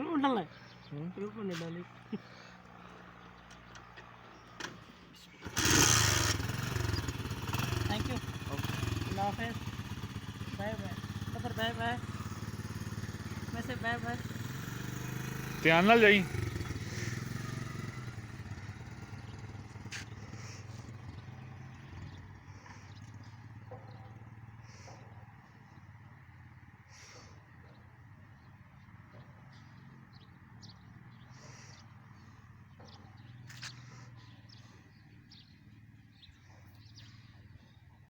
उठल है ऊपर नहीं डाली थैंक यू अल्लाह हाफिज़ बाय बाय बाय बाय मैं से बाय बाय ਧਿਆਨ ਨਾਲ ਜਾਈ।